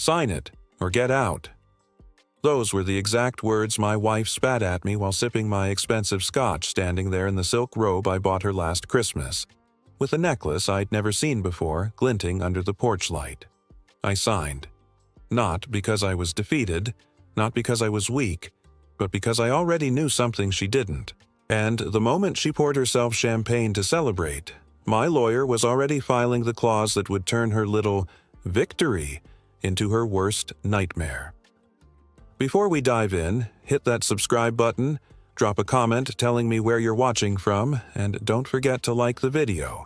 Sign it, or get out." Those were the exact words my wife spat at me while sipping my expensive scotch standing there in the silk robe I bought her last Christmas, with a necklace I'd never seen before glinting under the porch light. I signed. Not because I was defeated, not because I was weak, but because I already knew something she didn't. And the moment she poured herself champagne to celebrate, my lawyer was already filing the clause that would turn her little victory into her worst nightmare. Before we dive in, hit that subscribe button, drop a comment telling me where you're watching from, and don't forget to like the video,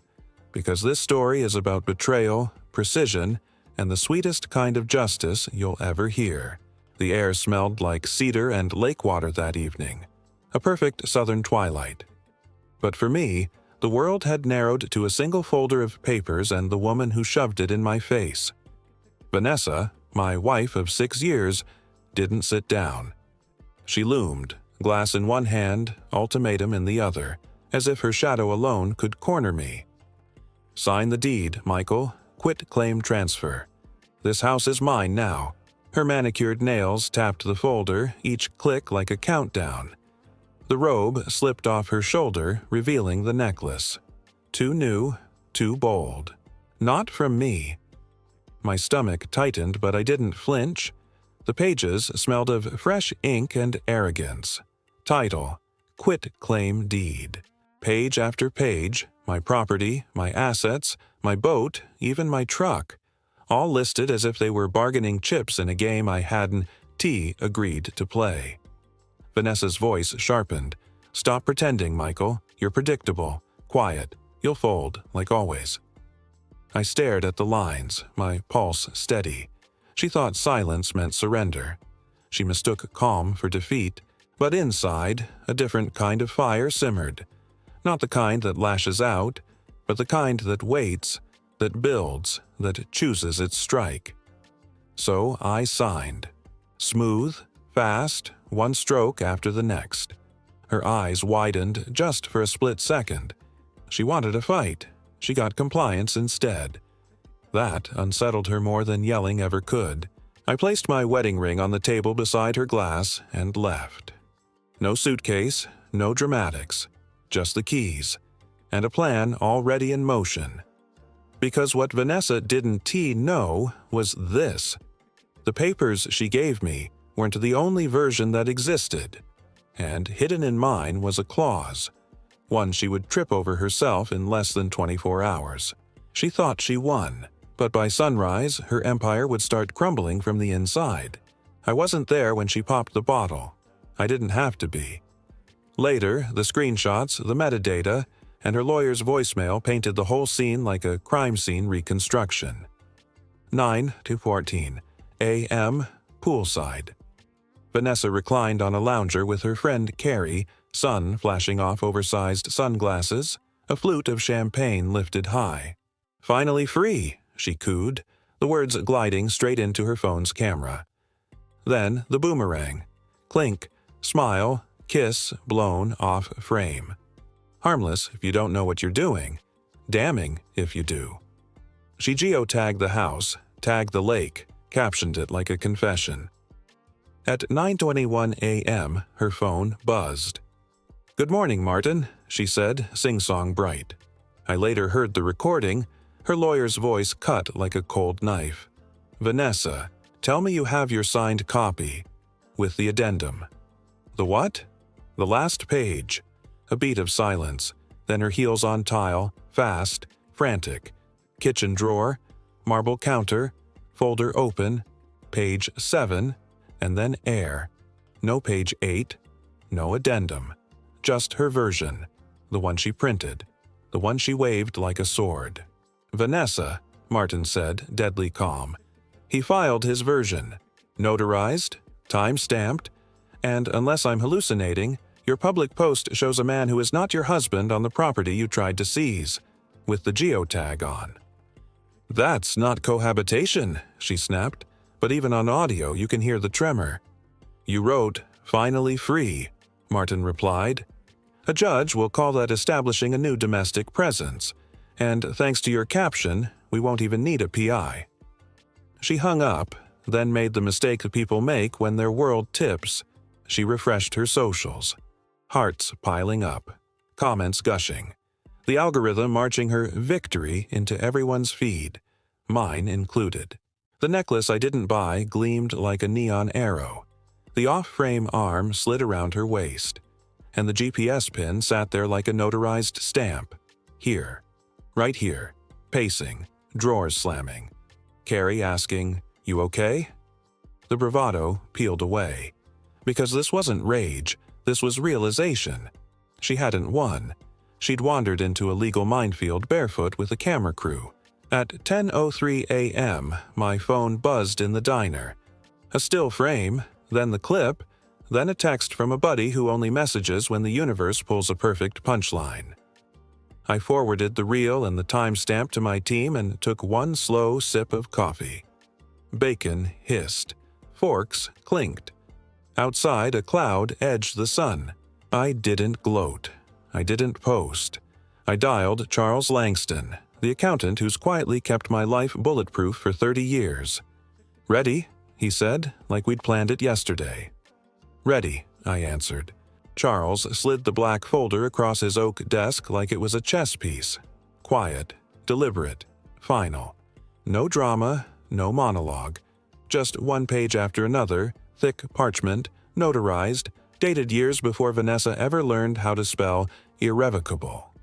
because this story is about betrayal, precision, and the sweetest kind of justice you'll ever hear. The air smelled like cedar and lake water that evening, a perfect southern twilight. But for me, the world had narrowed to a single folder of papers and the woman who shoved it in my face. Vanessa, my wife of 6 years, didn't sit down. She loomed, glass in one hand, ultimatum in the other, as if her shadow alone could corner me. "Sign the deed, Michael. Quit claim transfer. This house is mine now." Her manicured nails tapped the folder, each click like a countdown. The robe slipped off her shoulder, revealing the necklace. Too new, too bold. Not from me. My stomach tightened, but I didn't flinch. The pages smelled of fresh ink and arrogance. Title: Quit Claim Deed. Page after page, my property, my assets, my boat, even my truck, all listed as if they were bargaining chips in a game I hadn't agreed to play. Vanessa's voice sharpened. "Stop pretending, Michael. You're predictable. Quiet. You'll fold, like always." I stared at the lines, my pulse steady. She thought silence meant surrender. She mistook calm for defeat, but inside, a different kind of fire simmered. Not the kind that lashes out, but the kind that waits, that builds, that chooses its strike. So I signed. Smooth, fast, one stroke after the next. Her eyes widened just for a split second. She wanted a fight. She got compliance instead. That unsettled her more than yelling ever could. I placed my wedding ring on the table beside her glass and left. No suitcase, no dramatics, just the keys, and a plan already in motion. Because what Vanessa didn't know was this. The papers she gave me weren't the only version that existed, and hidden in mine was a clause, one she would trip over herself in less than 24 hours. She thought she won, but by sunrise, her empire would start crumbling from the inside. I wasn't there when she popped the bottle. I didn't have to be. Later, the screenshots, the metadata, and her lawyer's voicemail painted the whole scene like a crime scene reconstruction. 9:14 a.m. Poolside. Vanessa reclined on a lounger with her friend Carrie, sun flashing off oversized sunglasses, a flute of champagne lifted high. "Finally free," she cooed, the words gliding straight into her phone's camera. Then the boomerang. Clink, smile, kiss blown off frame. Harmless if you don't know what you're doing. Damning if you do. She geotagged the house, tagged the lake, captioned it like a confession. At 9:21 a.m., her phone buzzed. "Good morning, Martin," she said, sing-song bright. I later heard the recording, her lawyer's voice cut like a cold knife. "Vanessa, tell me you have your signed copy." With the addendum. The what? The last page. A beat of silence, then her heels on tile, fast, frantic. Kitchen drawer, marble counter, folder open, page 7, and then air. No page 8, no addendum. Just her version, the one she printed, the one she waved like a sword. "Vanessa," Martin said, deadly calm. He filed his version. Notarized, time-stamped, and unless I'm hallucinating, your public post shows a man who is not your husband on the property you tried to seize, with the geotag on. "That's not cohabitation," she snapped, but even on audio you can hear the tremor. "You wrote, 'finally free,'" Martin replied. "A judge will call that establishing a new domestic presence, and thanks to your caption, we won't even need a PI." She hung up, then made the mistake people make when their world tips. She refreshed her socials. Hearts piling up. Comments gushing. The algorithm marching her victory into everyone's feed, mine included. The necklace I didn't buy gleamed like a neon arrow. The off-frame arm slid around her waist, and the GPS pin sat there like a notarized stamp. Here. Right here. Pacing. Drawers slamming. Carrie asking, "You okay?" The bravado peeled away. Because this wasn't rage, this was realization. She hadn't won. She'd wandered into a legal minefield barefoot with a camera crew. At 10:03 a.m., my phone buzzed in the diner. A still frame, then the clip, then a text from a buddy who only messages when the universe pulls a perfect punchline. I forwarded the reel and the timestamp to my team and took one slow sip of coffee. Bacon hissed. Forks clinked. Outside, a cloud edged the sun. I didn't gloat. I didn't post. I dialed Charles Langston, the accountant who's quietly kept my life bulletproof for 30 years. "Ready?" he said, like we'd planned it yesterday. "Ready," I answered. Charles slid the black folder across his oak desk like it was a chess piece. Quiet, deliberate, final. No drama, no monologue. Just one page after another, thick parchment, notarized, dated years before Vanessa ever learned how to spell irrevocable.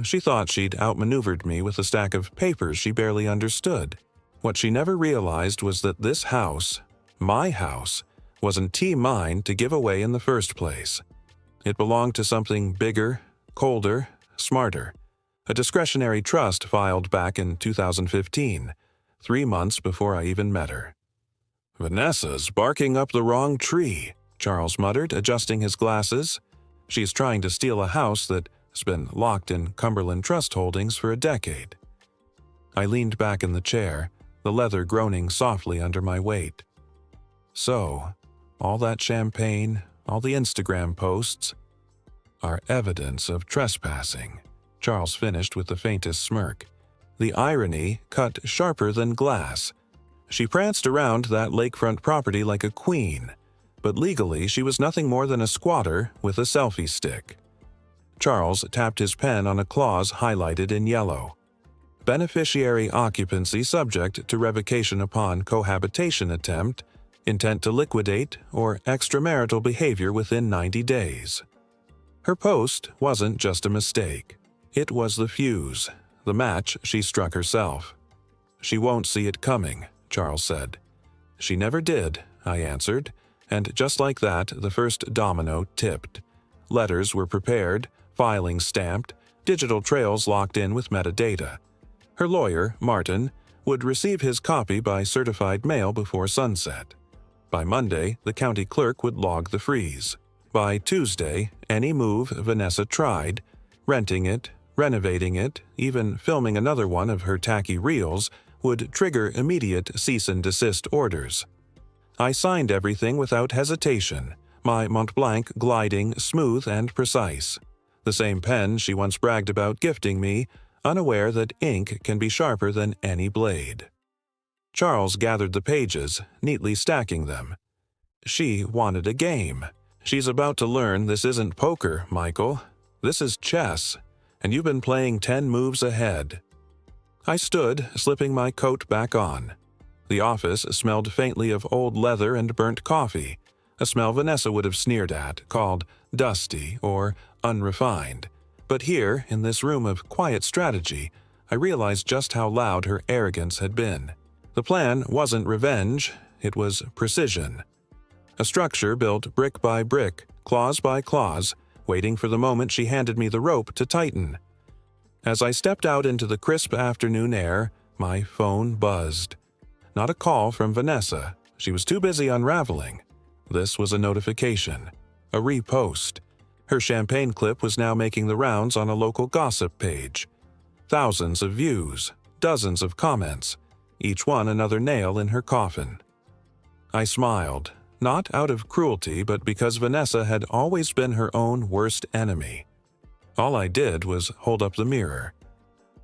She thought she'd outmaneuvered me with a stack of papers she barely understood. What she never realized was that this house, my house, wasn't mine to give away in the first place. It belonged to something bigger, colder, smarter. A discretionary trust filed back in 2015, 3 months before I even met her. "Vanessa's barking up the wrong tree," Charles muttered, adjusting his glasses. "She's trying to steal a house that's been locked in Cumberland Trust Holdings for a decade." I leaned back in the chair, the leather groaning softly under my weight. So, all that champagne, all the Instagram posts, are evidence of trespassing, Charles finished with the faintest smirk. The irony cut sharper than glass. She pranced around that lakefront property like a queen, but legally she was nothing more than a squatter with a selfie stick. Charles tapped his pen on a clause highlighted in yellow. Beneficiary occupancy subject to revocation upon cohabitation attempt, intent to liquidate, or extramarital behavior within 90 days. Her post wasn't just a mistake. It was the fuse, the match she struck herself. "She won't see it coming," Charles said. "She never did," I answered, and just like that, the first domino tipped. Letters were prepared, filings stamped, digital trails locked in with metadata. Her lawyer, Martin, would receive his copy by certified mail before sunset. By Monday, the county clerk would log the freeze. By Tuesday, any move Vanessa tried, renting it, renovating it, even filming another one of her tacky reels, would trigger immediate cease and desist orders. I signed everything without hesitation, my Mont Blanc gliding smooth and precise. The same pen she once bragged about gifting me, unaware that ink can be sharper than any blade. Charles gathered the pages, neatly stacking them. She wanted a game. "She's about to learn this isn't poker, Michael. This is chess, and you've been playing 10 moves ahead." I stood, slipping my coat back on. The office smelled faintly of old leather and burnt coffee, a smell Vanessa would have sneered at, called dusty or unrefined. But here, in this room of quiet strategy, I realized just how loud her arrogance had been. The plan wasn't revenge, it was precision. A structure built brick by brick, clause by clause, waiting for the moment she handed me the rope to tighten. As I stepped out into the crisp afternoon air, my phone buzzed. Not a call from Vanessa. She was too busy unraveling. This was a notification. A repost. Her champagne clip was now making the rounds on a local gossip page. Thousands of views, dozens of comments, each one another nail in her coffin. I smiled, not out of cruelty, but because Vanessa had always been her own worst enemy. All I did was hold up the mirror.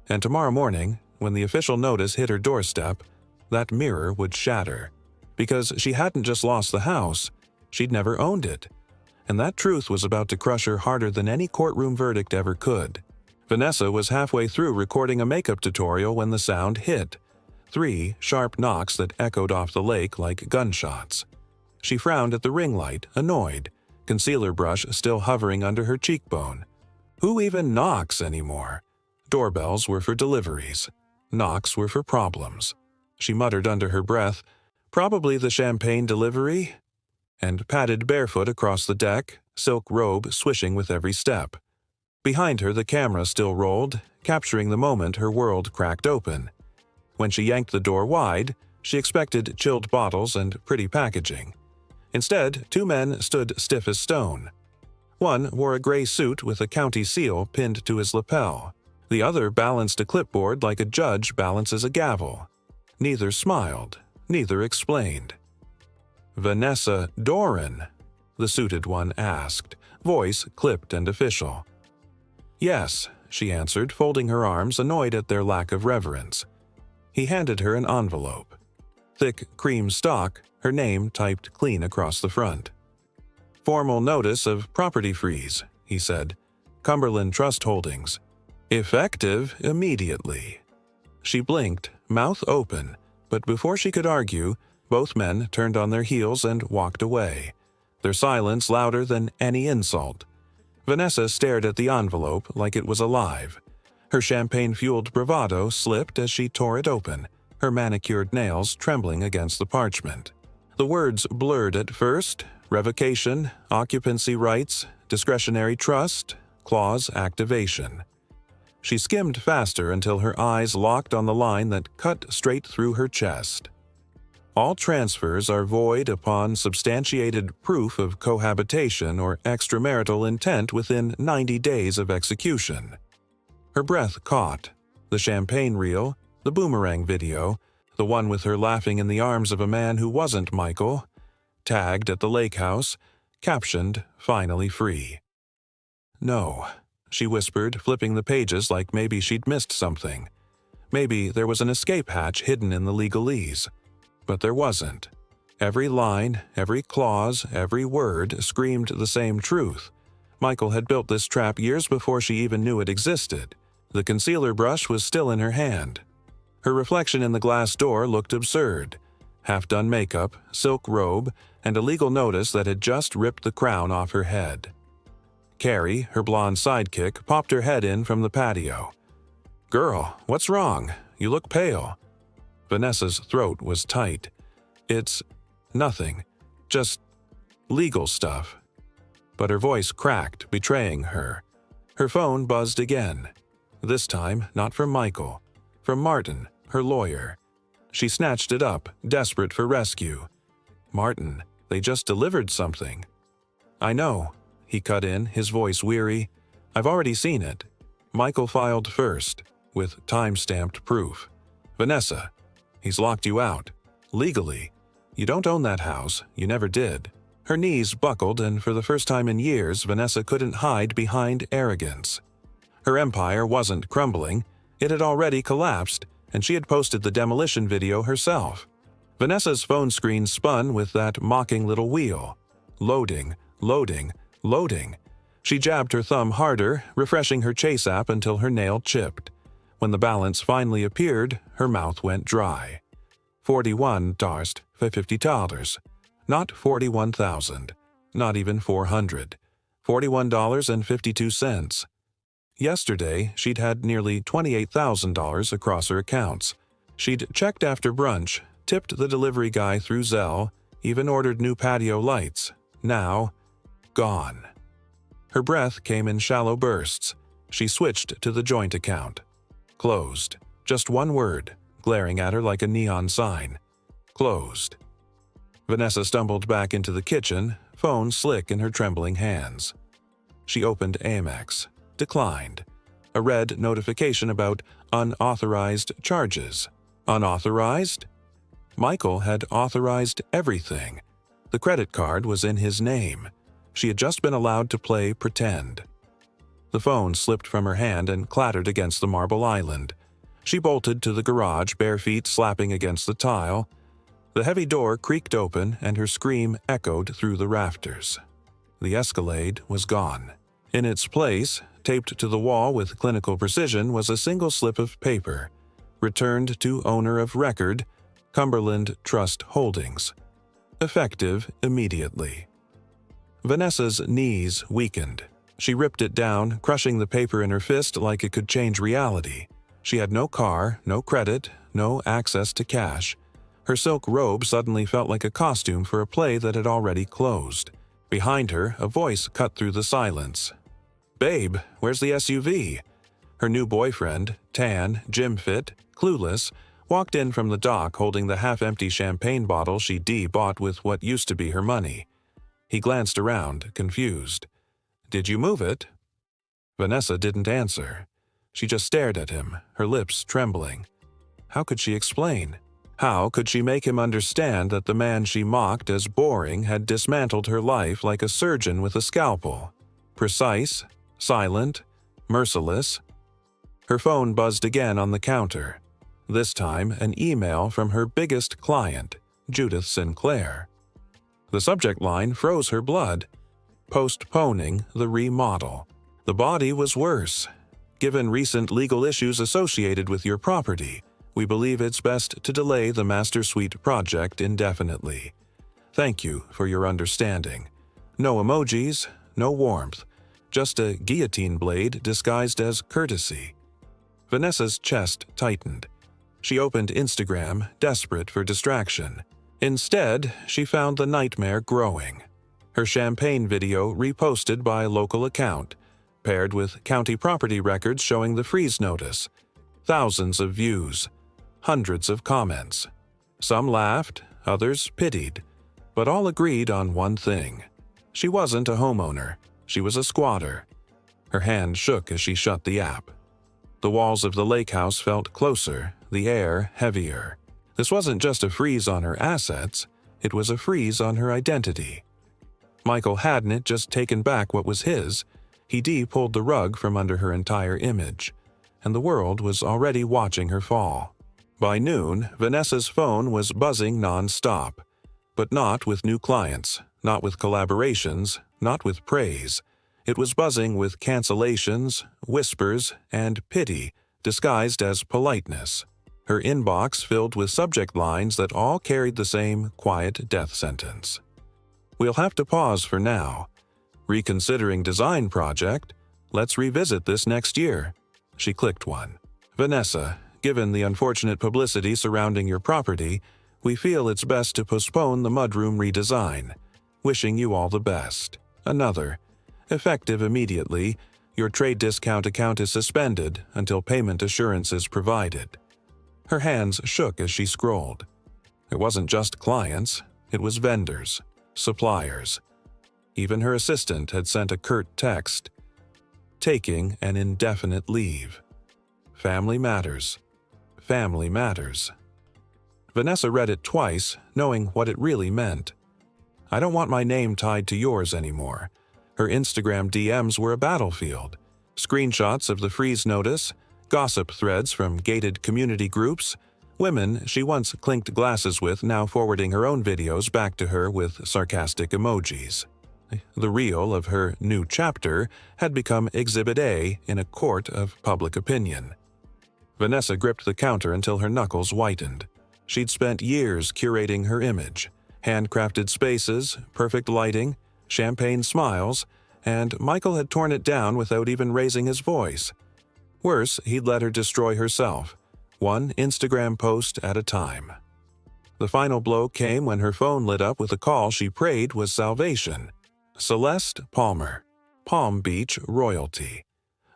And tomorrow morning, when the official notice hit her doorstep, that mirror would shatter. because she hadn't just lost the house, she'd never owned it. And that truth was about to crush her harder than any courtroom verdict ever could. Vanessa was halfway through recording a makeup tutorial when the sound hit. 3 sharp knocks that echoed off the lake like gunshots. She frowned at the ring light, annoyed, concealer brush still hovering under her cheekbone. Who even knocks anymore? Doorbells were for deliveries. Knocks were for problems. She muttered under her breath, "Probably the champagne delivery," and padded barefoot across the deck, silk robe swishing with every step. Behind her, the camera still rolled, capturing the moment her world cracked open. When she yanked the door wide, she expected chilled bottles and pretty packaging. Instead, 2 men stood stiff as stone. One wore a gray suit with a county seal pinned to his lapel. The other balanced a clipboard like a judge balances a gavel. Neither smiled, neither explained. "Vanessa Doran?" the suited one asked, voice clipped and official. "Yes," she answered, folding her arms, annoyed at their lack of reverence. He handed her an envelope. Thick cream stock, her name typed clean across the front. "Formal notice of property freeze," he said. "Cumberland Trust Holdings. Effective immediately." She blinked, mouth open, but before she could argue, both men turned on their heels and walked away, their silence louder than any insult. Vanessa stared at the envelope like it was alive. Her champagne-fueled bravado slipped as she tore it open, her manicured nails trembling against the parchment. The words blurred at first: revocation, occupancy rights, discretionary trust, clause activation. She skimmed faster until her eyes locked on the line that cut straight through her chest. All transfers are void upon substantiated proof of cohabitation or extramarital intent within 90 days of execution. Her breath caught. The champagne reel, the boomerang video, the one with her laughing in the arms of a man who wasn't Michael, tagged at the lake house, captioned, "Finally free." "No," she whispered, flipping the pages like maybe she'd missed something. Maybe there was an escape hatch hidden in the legalese. But there wasn't. Every line, every clause, every word screamed the same truth. Michael had built this trap years before she even knew it existed. The concealer brush was still in her hand. Her reflection in the glass door looked absurd. Half-done makeup, silk robe, and a legal notice that had just ripped the crown off her head. Carrie, her blonde sidekick, popped her head in from the patio. "Girl, what's wrong? You look pale." Vanessa's throat was tight. "It's nothing. Just legal stuff." But her voice cracked, betraying her. Her phone buzzed again. This time, not from Michael. From Martin, her lawyer. She snatched it up, desperate for rescue. "Martin, they just delivered something." "I know," he cut in, his voice weary. "I've already seen it." Michael filed first, with time-stamped proof. "Vanessa, he's locked you out. Legally. You don't own that house. You never did." Her knees buckled, and for the first time in years, Vanessa couldn't hide behind arrogance. Her empire wasn't crumbling. It had already collapsed, and she had posted the demolition video herself. Vanessa's phone screen spun with that mocking little wheel. Loading, loading, loading. She jabbed her thumb harder, refreshing her Chase app until her nail chipped. When the balance finally appeared, her mouth went dry. $41.50. Not $41,000. Not even $400. $41.52. Yesterday, she'd had nearly $28,000 across her accounts. She'd checked after brunch, tipped the delivery guy through Zelle, even ordered new patio lights. Now, gone. Her breath came in shallow bursts. She switched to the joint account. Closed. Just one word, glaring at her like a neon sign. Closed. Vanessa stumbled back into the kitchen, phone slick in her trembling hands. She opened Amex. Declined. A red notification about unauthorized charges. Unauthorized? Michael had authorized everything. The credit card was in his name. She had just been allowed to play pretend. The phone slipped from her hand and clattered against the marble island. She bolted to the garage, bare feet slapping against the tile. The heavy door creaked open and her scream echoed through the rafters. The Escalade was gone. In its place, taped to the wall with clinical precision, was a single slip of paper. Returned to owner of record, Cumberland Trust Holdings. Effective immediately. Vanessa's knees weakened. She ripped it down, crushing the paper in her fist like it could change reality. She had no car, no credit, no access to cash. Her silk robe suddenly felt like a costume for a play that had already closed. Behind her, a voice cut through the silence. "Babe, where's the SUV?" Her new boyfriend, tan, gym-fit, clueless, walked in from the dock holding the half-empty champagne bottle she bought with what used to be her money. He glanced around, confused. "Did you move it?" Vanessa didn't answer. She just stared at him, her lips trembling. How could she explain? How could she make him understand that the man she mocked as boring had dismantled her life like a surgeon with a scalpel? Precise, silent, merciless. Her phone buzzed again on the counter. This time, an email from her biggest client, Judith Sinclair. The subject line froze her blood. Postponing the remodel. The body was worse. Given recent legal issues associated with your property, we believe it's best to delay the Master Suite project indefinitely. Thank you for your understanding. No emojis, no warmth, just a guillotine blade disguised as courtesy. Vanessa's chest tightened. She opened Instagram, desperate for distraction. Instead, she found the nightmare growing. Her champagne video reposted by a local account, paired with county property records showing the freeze notice. Thousands of views. Hundreds of comments. Some laughed, others pitied, but all agreed on one thing. She wasn't a homeowner. She was a squatter. Her hand shook as she shut the app. The walls of the lake house felt closer, the air heavier. This wasn't just a freeze on her assets, it was a freeze on her identity. Michael hadn't just taken back what was his, he pulled the rug from under her entire image, and the world was already watching her fall. By noon, Vanessa's phone was buzzing non-stop, but not with new clients, not with collaborations, not with praise. It was buzzing with cancellations, whispers, and pity, disguised as politeness. Her inbox filled with subject lines that all carried the same quiet death sentence. "We'll have to pause for now. Reconsidering design project. Let's revisit this next year." She clicked one. "Vanessa, given the unfortunate publicity surrounding your property, we feel it's best to postpone the mudroom redesign. Wishing you all the best." Another. "Effective immediately. Your trade discount account is suspended until payment assurance is provided." Her hands shook as she scrolled. It wasn't just clients, it was vendors, suppliers. Even her assistant had sent a curt text. "Taking an indefinite leave. Family matters. Family matters." Vanessa read it twice, knowing what it really meant. "I don't want my name tied to yours anymore." Her Instagram DMs were a battlefield. Screenshots of the freeze notice, gossip threads from gated community groups, women she once clinked glasses with now forwarding her own videos back to her with sarcastic emojis. The reel of her new chapter had become Exhibit A in a court of public opinion. Vanessa gripped the counter until her knuckles whitened. She'd spent years curating her image, handcrafted spaces, perfect lighting, champagne smiles, and Michael had torn it down without even raising his voice. Worse, he'd let her destroy herself, one Instagram post at a time. The final blow came when her phone lit up with a call she prayed was salvation. Celeste Palmer, Palm Beach royalty.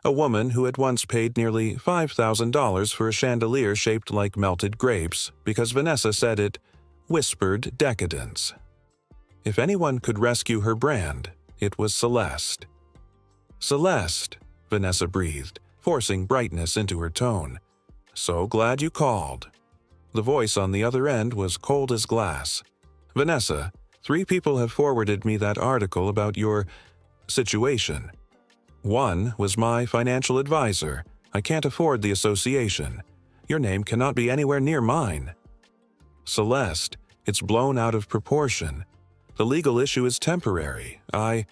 A woman who had once paid nearly $5,000 for a chandelier shaped like melted grapes because Vanessa said it whispered decadence. If anyone could rescue her brand, it was Celeste. "Celeste," Vanessa breathed, forcing brightness into her tone. "So glad you called." The voice on the other end was cold as glass. "Vanessa, 3 people have forwarded me that article about your situation. One was my financial advisor. I can't afford the association. Your name cannot be anywhere near mine." "Celeste, It's blown out of proportion. The legal issue is temporary. I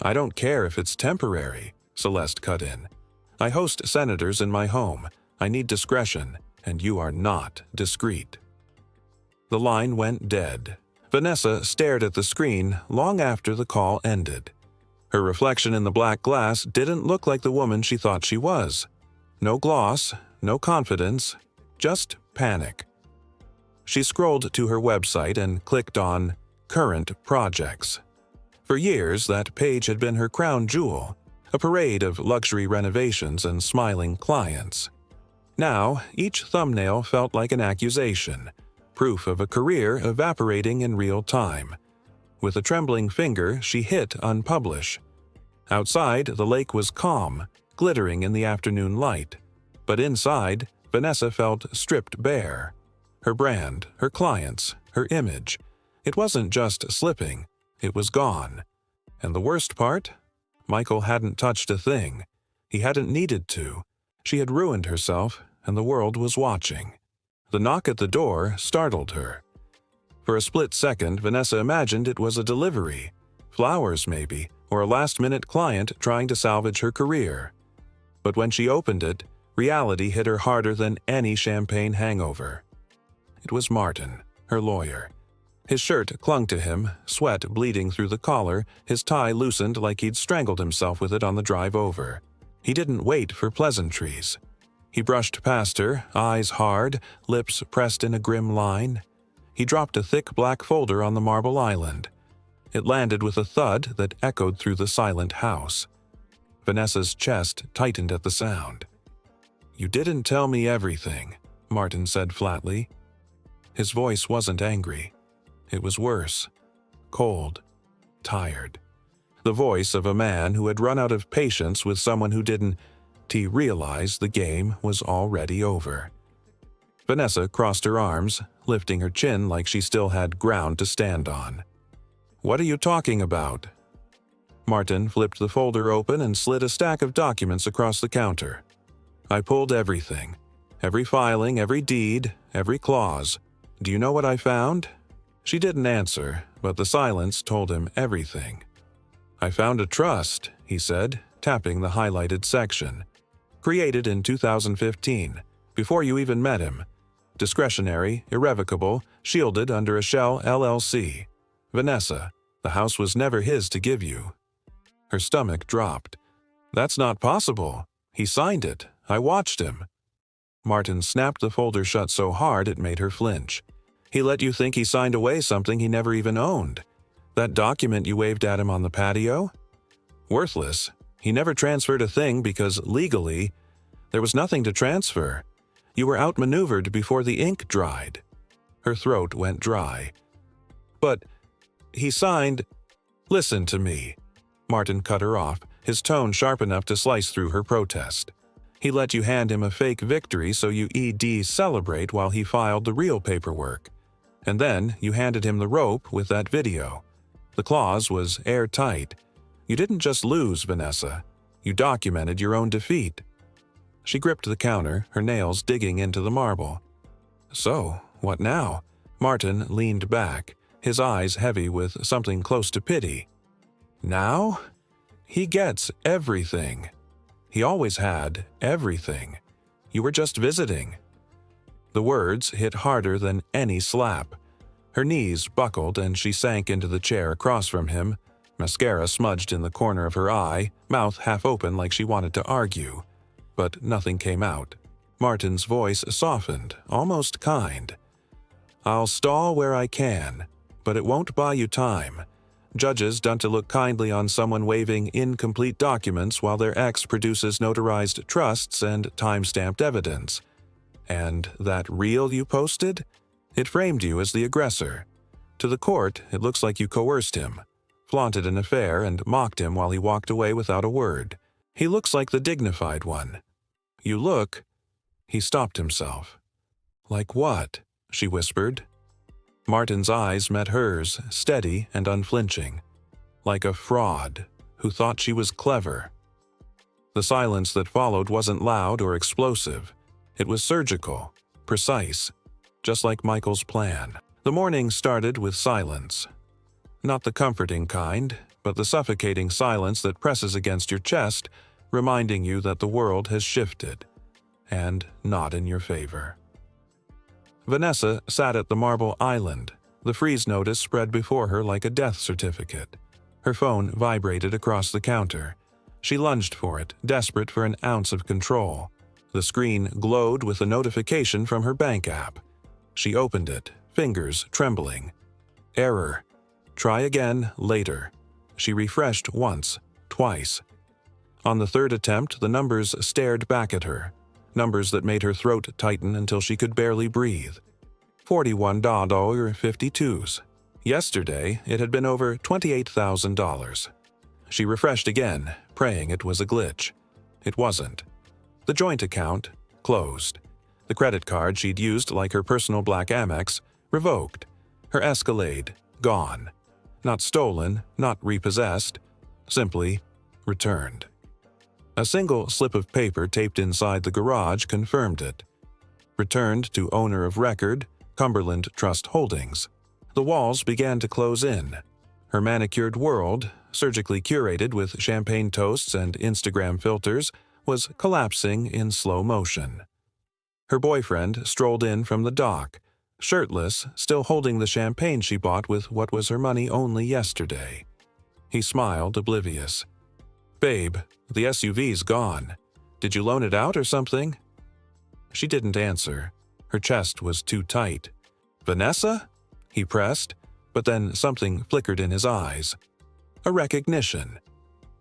don't care if it's temporary," Celeste cut in. "I host senators in my home. I need discretion, and you are not discreet." The line went dead. Vanessa stared at the screen long after the call ended. Her reflection in the black glass didn't look like the woman she thought she was. No gloss, no confidence, just panic. She scrolled to her website and clicked on Current Projects. For years, that page had been her crown jewel, a parade of luxury renovations and smiling clients. Now, each thumbnail felt like an accusation, proof of a career evaporating in real time. With a trembling finger, she hit unpublish. Outside, the lake was calm, glittering in the afternoon light. But inside, Vanessa felt stripped bare. Her brand, her clients, her image. It wasn't just slipping, it was gone. And the worst part? Michael hadn't touched a thing. He hadn't needed to. She had ruined herself, and the world was watching. The knock at the door startled her. For a split second, Vanessa imagined it was a delivery. Flowers, maybe, or a last-minute client trying to salvage her career. But when she opened it, reality hit her harder than any champagne hangover. It was Martin, her lawyer. His shirt clung to him, sweat bleeding through the collar, his tie loosened like he'd strangled himself with it on the drive over. He didn't wait for pleasantries. He brushed past her, eyes hard, lips pressed in a grim line. He dropped a thick black folder on the marble island. It landed with a thud that echoed through the silent house. Vanessa's chest tightened at the sound. "You didn't tell me everything," Martin said flatly. His voice wasn't angry. It was worse. Cold. Tired. The voice of a man who had run out of patience with someone who didn't realize the game was already over. Vanessa crossed her arms, lifting her chin like she still had ground to stand on. "What are you talking about?" Martin flipped the folder open and slid a stack of documents across the counter. "I pulled everything. Every filing, every deed, every clause. Do you know what I found?" She didn't answer, but the silence told him everything. "I found a trust," he said, tapping the highlighted section. "Created in 2015, before you even met him. Discretionary, irrevocable, shielded under a shell LLC. Vanessa, the house was never his to give you." Her stomach dropped. "That's not possible. He signed it. I watched him." Martin snapped the folder shut so hard it made her flinch. "He let you think he signed away something he never even owned. That document you waved at him on the patio? Worthless. He never transferred a thing because, legally, there was nothing to transfer. You were outmaneuvered before the ink dried." Her throat went dry. "But he signed—" "Listen to me." Martin cut her off, his tone sharp enough to slice through her protest. "He let you hand him a fake victory so you celebrate while he filed the real paperwork. And then you handed him the rope with that video. The clause was airtight. You didn't just lose, Vanessa. You documented your own defeat." She gripped the counter, her nails digging into the marble. "So, what now?" Martin leaned back, his eyes heavy with something close to pity. "Now? He gets everything. He always had everything. You were just visiting." The words hit harder than any slap. Her knees buckled and she sank into the chair across from him, mascara smudged in the corner of her eye, mouth half open like she wanted to argue. But nothing came out. Martin's voice softened, almost kind. "I'll stall where I can, but it won't buy you time. Judges don't look kindly on someone waving incomplete documents while their ex produces notarized trusts and time-stamped evidence. And that reel you posted? It framed you as the aggressor. To the court, it looks like you coerced him, flaunted an affair and mocked him while he walked away without a word. He looks like the dignified one. You look—" He stopped himself. "Like what?" she whispered. Martin's eyes met hers, steady and unflinching. Like a fraud who thought she was clever. The silence that followed wasn't loud or explosive. It was surgical, precise, just like Michael's plan. The morning started with silence. Not the comforting kind, but the suffocating silence that presses against your chest, reminding you that the world has shifted, and not in your favor. Vanessa sat at the marble island, the freeze notice spread before her like a death certificate. Her phone vibrated across the counter. She lunged for it, desperate for an ounce of control. The screen glowed with a notification from her bank app. She opened it, fingers trembling. Error. Try again later. She refreshed once, twice. On the third attempt, the numbers stared back at her. Numbers that made her throat tighten until she could barely breathe. $41.52. Yesterday, it had been over $28,000. She refreshed again, praying it was a glitch. It wasn't. The joint account, closed. The credit card she'd used like her personal black Amex, revoked. Her Escalade, gone. Not stolen, not repossessed, simply returned. A single slip of paper taped inside the garage confirmed it. Returned to owner of record, Cumberland Trust Holdings. The walls began to close in. Her manicured world, surgically curated with champagne toasts and Instagram filters, was collapsing in slow motion. Her boyfriend strolled in from the dock, shirtless, still holding the champagne she bought with what was her money only yesterday. He smiled, oblivious. "Babe, the SUV's gone. Did you loan it out or something?" She didn't answer. Her chest was too tight. "Vanessa?" he pressed, but then something flickered in his eyes. A recognition.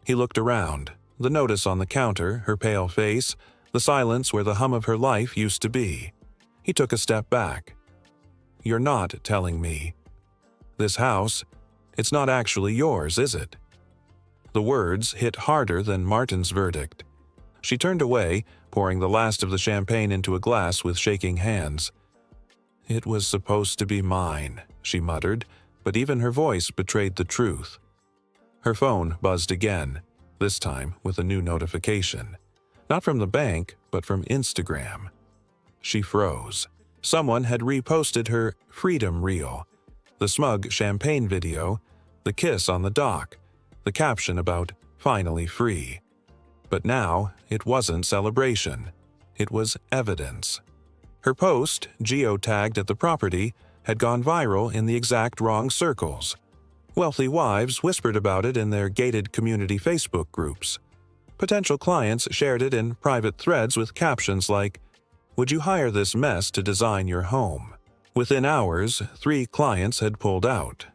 He looked around, the notice on the counter, her pale face, the silence where the hum of her life used to be. He took a step back. "You're not telling me. This house, it's not actually yours, is it?" The words hit harder than Martin's verdict. She turned away, pouring the last of the champagne into a glass with shaking hands. "It was supposed to be mine," she muttered, but even her voice betrayed the truth. Her phone buzzed again, this time with a new notification. Not from the bank, but from Instagram. She froze. Someone had reposted her freedom reel, the smug champagne video, the kiss on the dock, the caption about finally free. But now, it wasn't celebration. It was evidence. Her post, geotagged at the property, had gone viral in the exact wrong circles. Wealthy wives whispered about it in their gated community Facebook groups. Potential clients shared it in private threads with captions like, "Would you hire this mess to design your home?" Within hours, 3 clients had pulled out.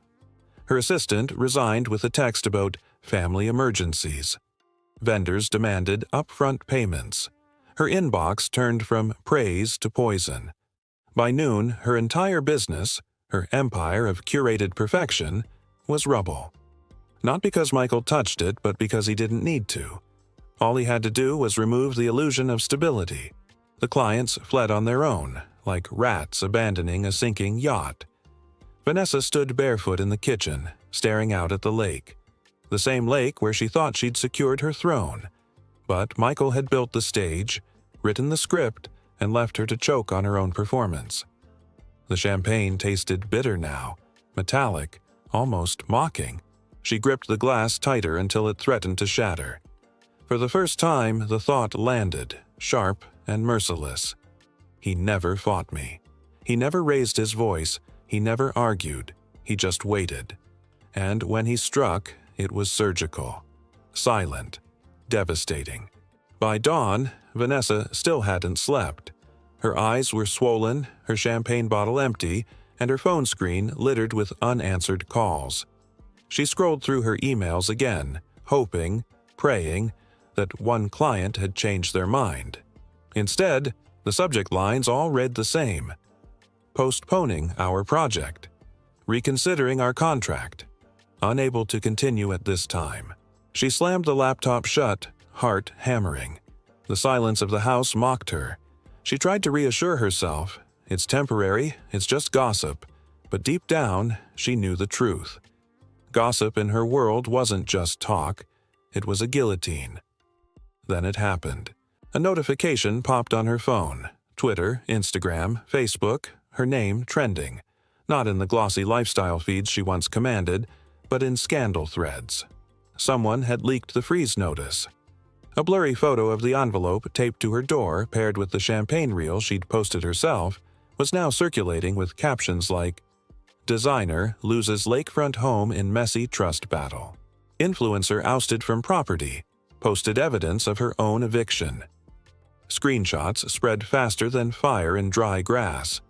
Her assistant resigned with a text about family emergencies. Vendors demanded upfront payments. Her inbox turned from praise to poison. By noon, her entire business, her empire of curated perfection, was rubble. Not because Michael touched it, but because he didn't need to. All he had to do was remove the illusion of stability. The clients fled on their own, like rats abandoning a sinking yacht. Vanessa stood barefoot in the kitchen, staring out at the lake. The same lake where she thought she'd secured her throne. But Michael had built the stage, written the script, and left her to choke on her own performance. The champagne tasted bitter now, metallic, almost mocking. She gripped the glass tighter until it threatened to shatter. For the first time, the thought landed, sharp and merciless. He never fought me. He never raised his voice. He never argued. He just waited. And when he struck, it was surgical. Silent. Devastating. By dawn, Vanessa still hadn't slept. Her eyes were swollen, her champagne bottle empty, and her phone screen littered with unanswered calls. She scrolled through her emails again, hoping, praying, that one client had changed their mind. Instead, the subject lines all read the same. Postponing our project. Reconsidering our contract. Unable to continue at this time. She slammed the laptop shut, heart hammering. The silence of the house mocked her. She tried to reassure herself. It's temporary, it's just gossip. But deep down, she knew the truth. Gossip in her world wasn't just talk. It was a guillotine. Then it happened. A notification popped on her phone. Twitter, Instagram, Facebook, her name trending. Not in the glossy lifestyle feeds she once commanded, but in scandal threads. Someone had leaked the freeze notice. A blurry photo of the envelope taped to her door, paired with the champagne reel she'd posted herself, was now circulating with captions like, "Designer loses lakefront home in messy trust battle." "Influencer ousted from property, posted evidence of her own eviction." Screenshots spread faster than fire in dry grass.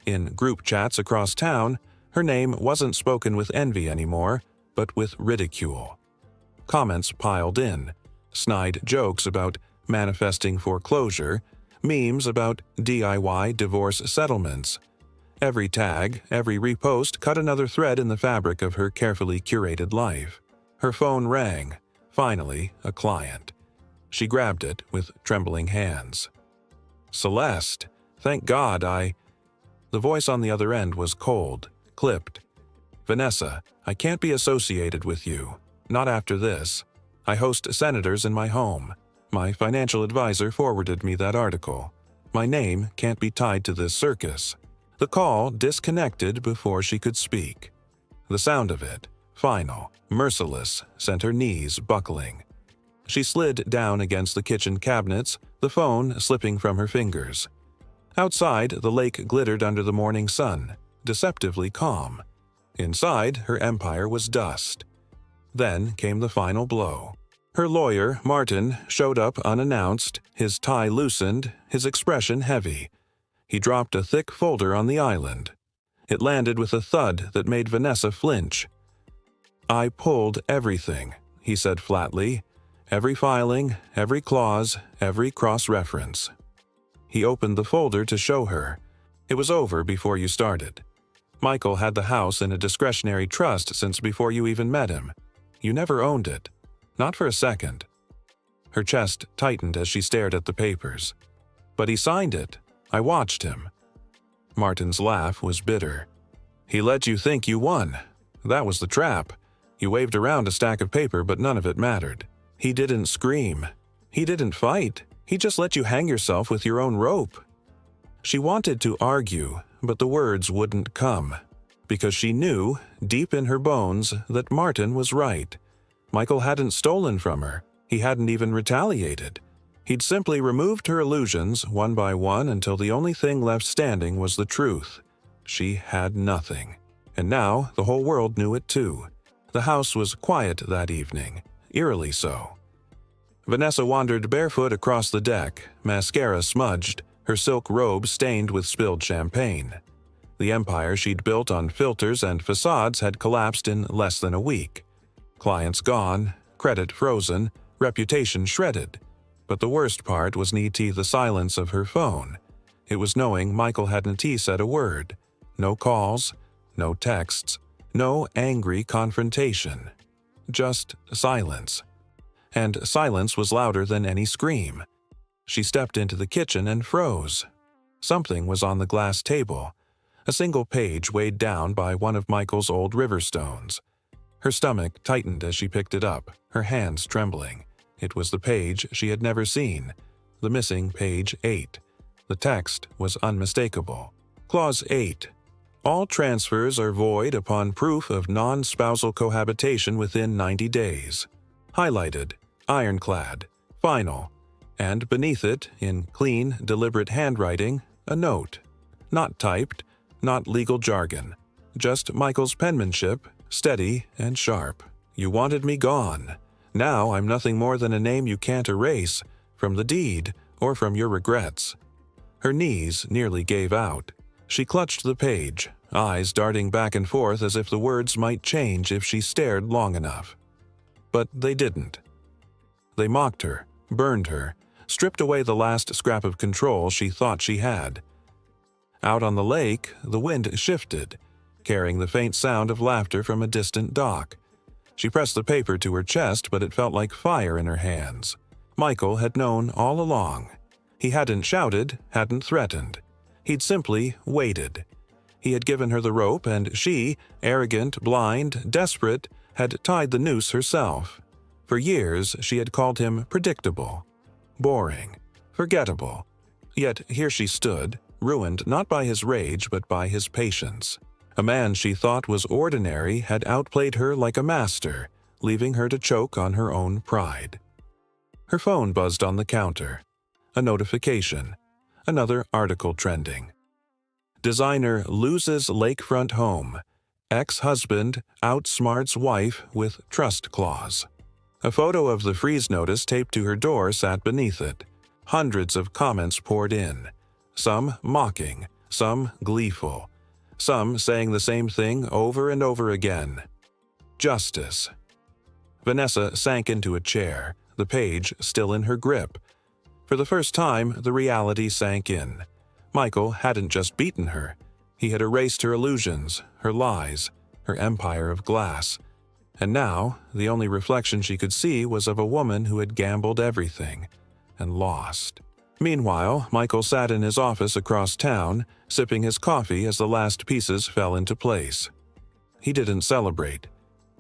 In group chats across town, her name wasn't spoken with envy anymore, but with ridicule. Comments piled in, snide jokes about manifesting foreclosure, memes about DIY divorce settlements. Every tag, every repost cut another thread in the fabric of her carefully curated life. Her phone rang. Finally, a client. She grabbed it with trembling hands. "Celeste, thank God The voice on the other end was cold, clipped. "Vanessa, I can't be associated with you. Not after this. I host senators in my home. My financial advisor forwarded me that article. My name can't be tied to this circus." The call disconnected before she could speak. The sound of it, final, merciless, sent her knees buckling. She slid down against the kitchen cabinets, the phone slipping from her fingers. Outside, the lake glittered under the morning sun, deceptively calm. Inside, her empire was dust. Then came the final blow. Her lawyer, Martin, showed up unannounced, his tie loosened, his expression heavy. He dropped a thick folder on the island. It landed with a thud that made Vanessa flinch. "I pulled everything," he said flatly. "Every filing, every clause, every cross-reference." He opened the folder to show her. "It was over before you started. Michael had the house in a discretionary trust since before you even met him. You never owned it. Not for a second." Her chest tightened as she stared at the papers. "But he signed it. I watched him." Martin's laugh was bitter. "He let you think you won. That was the trap. You waved around a stack of paper, but none of it mattered. He didn't scream. He didn't fight. He just let you hang yourself with your own rope." She wanted to argue, but the words wouldn't come. Because she knew, deep in her bones, that Martin was right. Michael hadn't stolen from her. He hadn't even retaliated. He'd simply removed her illusions one by one until the only thing left standing was the truth. She had nothing. And now the whole world knew it too. The house was quiet that evening, eerily so. Vanessa wandered barefoot across the deck, mascara smudged, her silk robe stained with spilled champagne. The empire she'd built on filters and facades had collapsed in less than a week. Clients gone, credit frozen, reputation shredded. But the worst part was the silence of her phone. It was knowing Michael hadn't said a word. No calls, no texts, no angry confrontation. Just silence. And silence was louder than any scream. She stepped into the kitchen and froze. Something was on the glass table. A single page weighed down by one of Michael's old river stones. Her stomach tightened as she picked it up, her hands trembling. It was the page she had never seen, the missing page 8. The text was unmistakable. Clause 8. All transfers are void upon proof of non-spousal cohabitation within 90 days. Highlighted, ironclad, final, and beneath it, in clean, deliberate handwriting, a note. Not typed, not legal jargon. Just Michael's penmanship, steady and sharp. "You wanted me gone. Now I'm nothing more than a name you can't erase, from the deed or from your regrets." Her knees nearly gave out. She clutched the page, eyes darting back and forth as if the words might change if she stared long enough. But they didn't. They mocked her, burned her, stripped away the last scrap of control she thought she had. Out on the lake, the wind shifted, carrying the faint sound of laughter from a distant dock. She pressed the paper to her chest, but it felt like fire in her hands. Michael had known all along. He hadn't shouted, hadn't threatened. He'd simply waited. He had given her the rope, and she, arrogant, blind, desperate, had tied the noose herself. For years, she had called him predictable, boring, forgettable. Yet here she stood, ruined not by his rage but by his patience. A man she thought was ordinary had outplayed her like a master, leaving her to choke on her own pride. Her phone buzzed on the counter. A notification. Another article trending. Designer loses lakefront home. Ex-husband outsmarts wife with trust clause. A photo of the freeze notice taped to her door sat beneath it. Hundreds of comments poured in. Some mocking, some gleeful, some saying the same thing over and over again. Justice. Vanessa sank into a chair, the page still in her grip. For the first time, the reality sank in. Michael hadn't just beaten her. He had erased her illusions, her lies, her empire of glass. And now, the only reflection she could see was of a woman who had gambled everything and lost. Meanwhile, Michael sat in his office across town, sipping his coffee as the last pieces fell into place. He didn't celebrate.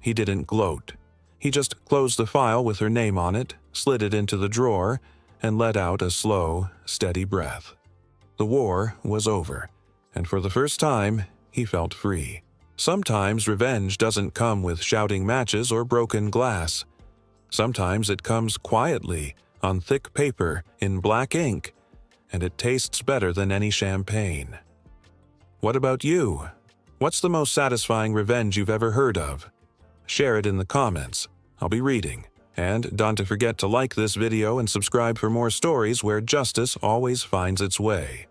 He didn't gloat. He just closed the file with her name on it, slid it into the drawer, and let out a slow, steady breath. The war was over, and for the first time, he felt free. Sometimes revenge doesn't come with shouting matches or broken glass. Sometimes it comes quietly, on thick paper, in black ink, and it tastes better than any champagne. What about you? What's the most satisfying revenge you've ever heard of? Share it in the comments. I'll be reading. And don't forget to like this video and subscribe for more stories where justice always finds its way.